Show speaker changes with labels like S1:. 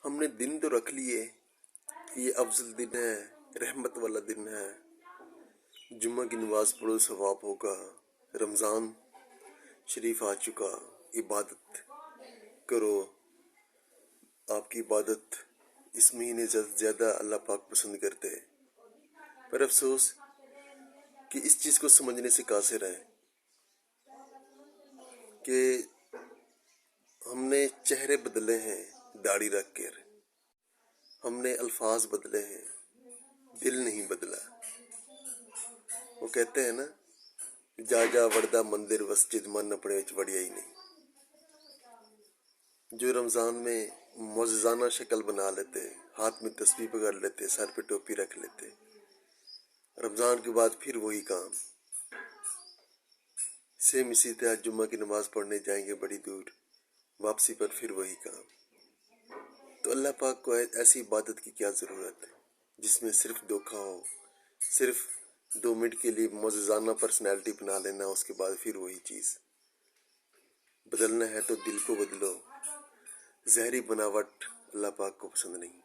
S1: ہم نے دن تو رکھ لیے کہ یہ افضل دن ہے، رحمت والا دن ہے، جمعہ کی نماز پڑھو ثواب ہوگا، رمضان شریف آ چکا، عبادت کرو، آپ کی عبادت اس مہینے زیادہ اللہ پاک پسند کرتے ہیں۔ پر افسوس کہ اس چیز کو سمجھنے سے قاصر ہیں کہ ہم نے چہرے بدلے ہیں داڑھی رکھ کر، ہم نے الفاظ بدلے ہیں، دل نہیں بدلا۔ وہ کہتے ہیں نا، جا جا وردہ مندر مسجد من اپنے وچ وڑیا ہی نہیں۔ جو رمضان میں معززانہ شکل بنا لیتے، ہاتھ میں تسبیح پکڑ لیتے، سر پہ ٹوپی رکھ لیتے، رمضان کے بعد پھر وہی کام، سیم اسی طرح جمعہ کی نماز پڑھنے جائیں گے بڑی دور، واپسی پر پھر وہی کام۔ تو اللہ پاک کو ایسی عبادت کی کیا ضرورت ہے جس میں صرف دھوکہ ہو، صرف 2 منٹ کے لیے معززانہ پرسنالٹی بنا لینا، اس کے بعد پھر وہی چیز۔ بدلنا ہے تو دل کو بدلو، ظاہری بناوٹ اللہ پاک کو پسند نہیں۔